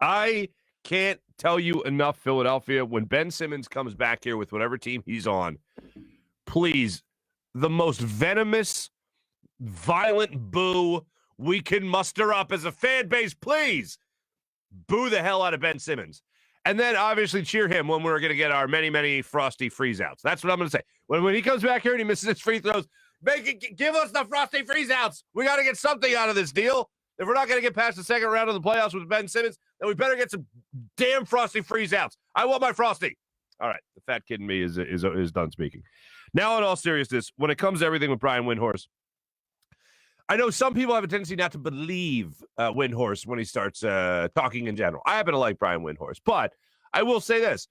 I can't tell you enough, Philadelphia, when Ben Simmons comes back here with whatever team he's on, please, the most venomous, violent boo we can muster up as a fan base, please boo the hell out of Ben Simmons. And then obviously cheer him when we're going to get our many, many frosty freeze-outs. That's what I'm going to say. When he comes back here and he misses his free throws, give us the frosty freeze-outs. We got to get something out of this deal. If we're not going to get past the second round of the playoffs with Ben Simmons, then we better get some damn frosty freeze-outs. I want my frosty. All right, the fat kid in me is done speaking. Now, in all seriousness, when it comes to everything with Brian Windhorst, I know some people have a tendency not to believe Windhorst when he starts talking in general. I happen to like Brian Windhorst, but I will say this.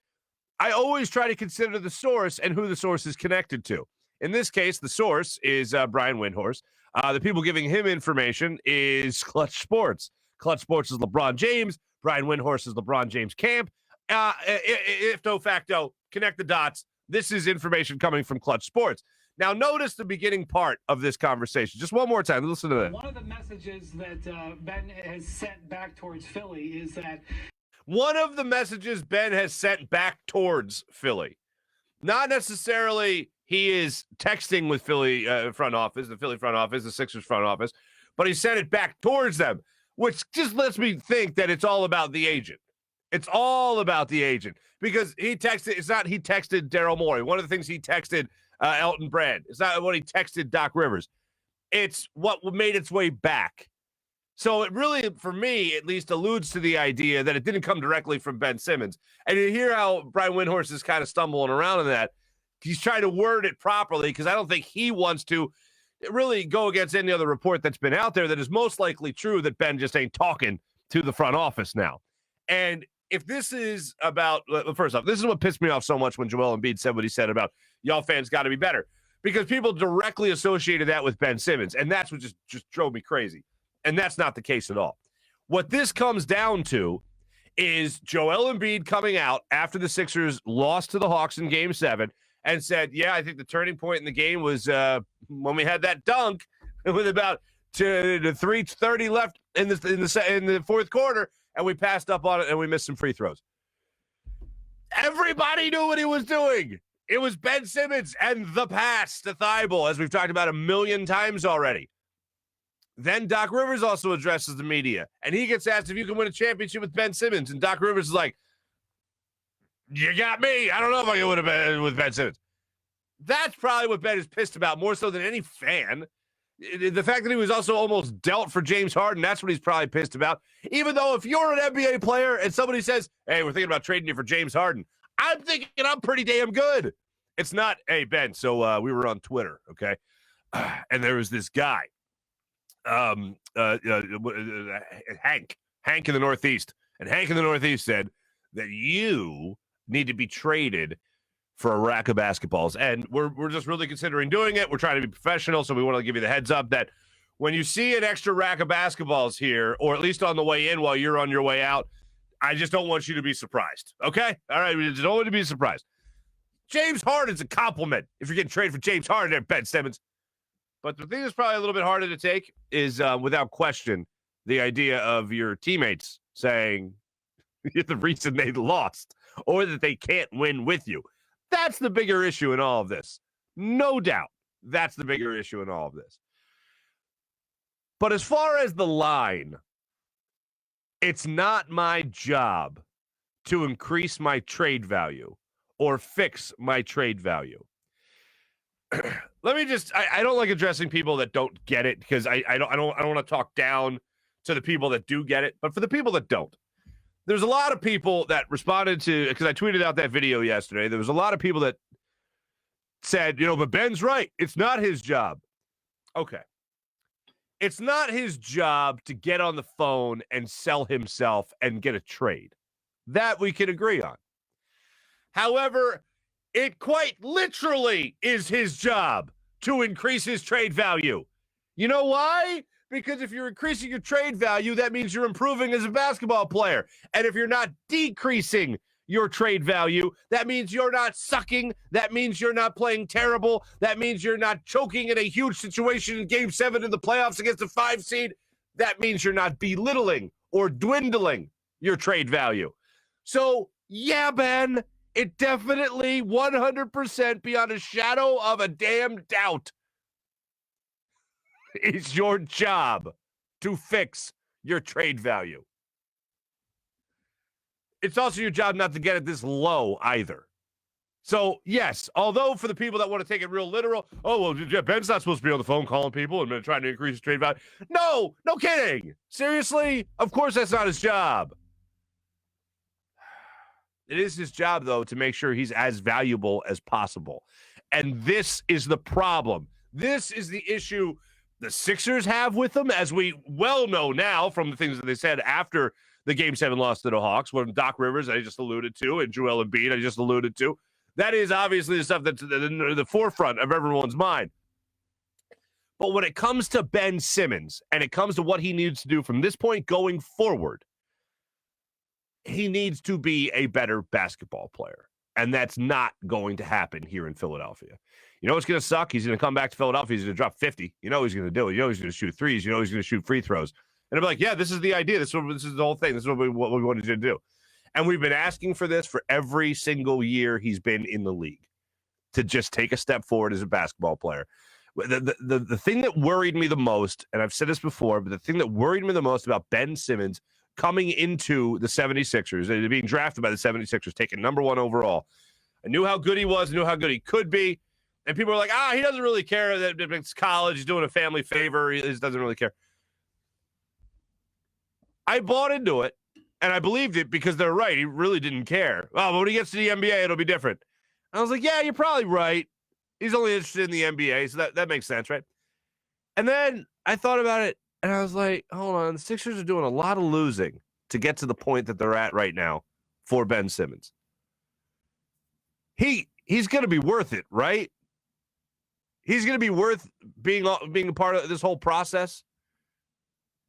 I always try to consider the source and who the source is connected to. In this case, the source is Brian Windhorst. The people giving him information is Clutch Sports. Clutch Sports is LeBron James. Brian Windhorst is LeBron James' camp. Ifto facto, connect the dots. This is information coming from Clutch Sports. Now, notice the beginning part of this conversation. Just one more time. Listen to that. One of the messages that Ben has sent back towards Philly is that... One of the messages Ben has sent back towards Philly. Not necessarily he is texting with Philly front office, the Philly front office, the Sixers front office, but he sent it back towards them, which just lets me think that it's all about the agent. It's all about the agent because he texted. It's not he texted Daryl Morey. One of the things he texted Elton Brand. It's not what he texted Doc Rivers. It's what made its way back. So it really, for me, at least alludes to the idea that it didn't come directly from Ben Simmons. And you hear how Brian Windhorst is kind of stumbling around in that. He's trying to word it properly because I don't think he wants to really go against any other report that's been out there that is most likely true that Ben just ain't talking to the front office now. And if this is about, first off, this is what pissed me off so much when Joel Embiid said what he said about y'all fans got to be better because people directly associated that with Ben Simmons. And that's what just drove me crazy. And that's not the case at all. What this comes down to is Joel Embiid coming out after the Sixers lost to the Hawks in Game 7 and said, yeah, I think the turning point in the game was when we had that dunk with about 3:30 left in the fourth quarter, and we passed up on it and we missed some free throws. Everybody knew what he was doing. It was Ben Simmons and the pass to Thibault, as we've talked about a million times already. Then Doc Rivers also addresses the media, and he gets asked if you can win a championship with Ben Simmons, and Doc Rivers is like, you got me. I don't know if I can win with Ben Simmons. That's probably what Ben is pissed about, more so than any fan. The fact that he was also almost dealt for James Harden, that's what he's probably pissed about. Even though if you're an NBA player and somebody says, hey, we're thinking about trading you for James Harden, I'm thinking I'm pretty damn good. It's not, hey, Ben, so we were on Twitter, okay? And there was this guy. Hank in the Northeast. And Hank in the Northeast said that you need to be traded for a rack of basketballs. And we're just really considering doing it. We're trying to be professional, so we want to give you the heads up that when you see an extra rack of basketballs here, or at least on the way in while you're on your way out, I just don't want you to be surprised. Okay? All right, we just don't want you to be surprised. James Harden's a compliment if you're getting traded for James Harden there, Ben Simmons. But the thing that's probably a little bit harder to take is, without question, the idea of your teammates saying you're the reason they lost or that they can't win with you. That's the bigger issue in all of this. No doubt. That's the bigger issue in all of this. But as far as the line, it's not my job to increase my trade value or fix my trade value. Let me just, I don't like addressing people that don't get it because I don't want to talk down to the people that do get it. But for the people that don't, there's a lot of people that responded to, because I tweeted out that video yesterday. There was a lot of people that said, but Ben's right. It's not his job. Okay. It's not his job to get on the phone and sell himself and get a trade. That we can agree on. However, it quite literally is his job to increase his trade value. You know why? Because if you're increasing your trade value, that means you're improving as a basketball player. And if you're not decreasing your trade value, that means you're not sucking. That means you're not playing terrible. That means you're not choking in a huge situation in Game 7 in the playoffs against a 5 seed. That means you're not belittling or dwindling. your trade value. So, yeah, Ben, it definitely 100% beyond a shadow of a damn doubt is your job to fix your trade value. It's also your job not to get it this low either. So, yes, although for the people that want to take it real literal, oh, well, Ben's not supposed to be on the phone calling people and trying to increase his trade value. No kidding. Seriously? Of course that's not his job. It is his job, though, to make sure he's as valuable as possible. And this is the problem. This is the issue the Sixers have with him, as we well know now from the things that they said after the Game 7 loss to the Hawks, when Doc Rivers, I just alluded to, and Joel Embiid, I just alluded to. That is obviously the stuff that's in the forefront of everyone's mind. But when it comes to Ben Simmons, and it comes to what he needs to do from this point going forward, he needs to be a better basketball player. And that's not going to happen here in Philadelphia. You know what's going to suck? He's going to come back to Philadelphia. He's going to drop 50. You know he's going to do it. You know he's going to shoot threes. You know he's going to shoot free throws. And I'm like, yeah, this is the idea. This is the whole thing. This is what we wanted you to do. And we've been asking for this for every single year he's been in the league, to just take a step forward as a basketball player. The thing that worried me the most, and I've said this before, but the thing that worried me the most about Ben Simmons coming into the 76ers, and being drafted by the 76ers, taken number 1 overall, I knew how good he was, I knew how good he could be, and people were like, he doesn't really care that it's college, he's doing a family favor, he just doesn't really care. I bought into it, and I believed it because they're right. He really didn't care. Oh, but when he gets to the NBA, it'll be different. I was like, yeah, you're probably right. He's only interested in the NBA, so that makes sense, right? And then I thought about it, and I was like, hold on, the Sixers are doing a lot of losing to get to the point that they're at right now for Ben Simmons. He's going to be worth it, right? He's going to be worth being a part of this whole process.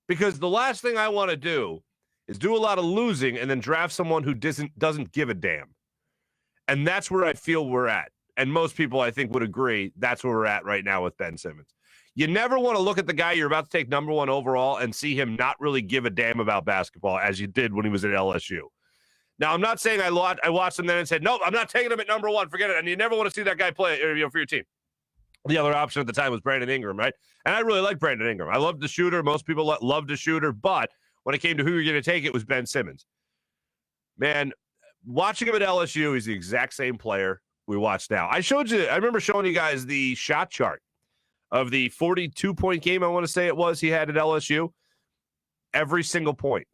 Because the last thing I want to do is do a lot of losing and then draft someone who doesn't give a damn. And that's where I feel we're at. And most people, I think, would agree that's where we're at right now with Ben Simmons. You never want to look at the guy you're about to take number 1 overall and see him not really give a damn about basketball as you did when he was at LSU. Now, I'm not saying I watched him then and said, nope, I'm not taking him at number 1. Forget it. And you never want to see that guy play for your team. The other option at the time was Brandon Ingram, right? And I really like Brandon Ingram. I loved the shooter. Most people loved the shooter. But when it came to who you're going to take, it was Ben Simmons. Man, watching him at LSU, he's the exact same player we watch now. I remember showing you guys the shot chart of the 42-point game, I want to say it was, he had at LSU. Every single point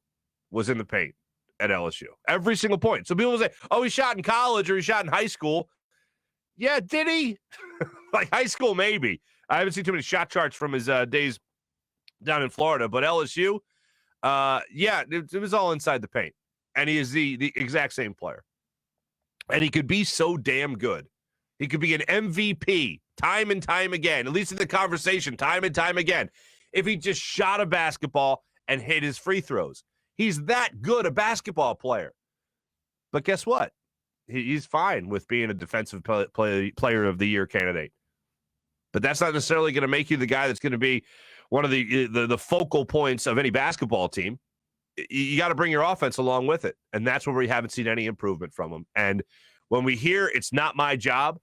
was in the paint at LSU. Every single point. So people will say, oh, he shot in college or he shot in high school. Yeah, did he? Like high school, maybe. I haven't seen too many shot charts from his days down in Florida, but LSU, it was all inside the paint. And he is the exact same player. And he could be so damn good. He could be an MVP time and time again, at least in the conversation, time and time again, if he just shot a basketball and hit his free throws. He's that good a basketball player. But guess what? He's fine with being a defensive player of the year candidate. But that's not necessarily going to make you the guy that's going to be one of the focal points of any basketball team. You got to bring your offense along with it. And that's where we haven't seen any improvement from him. And when we hear it's not my job,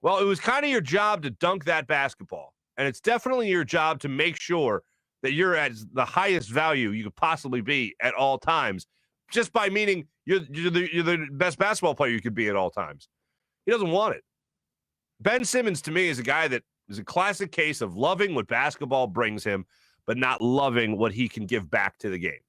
well, it was kind of your job to dunk that basketball. And it's definitely your job to make sure that you're at the highest value you could possibly be at all times, just by meaning you're the best basketball player you could be at all times. He doesn't want it. Ben Simmons, to me, is a guy that is a classic case of loving what basketball brings him, but not loving what he can give back to the game.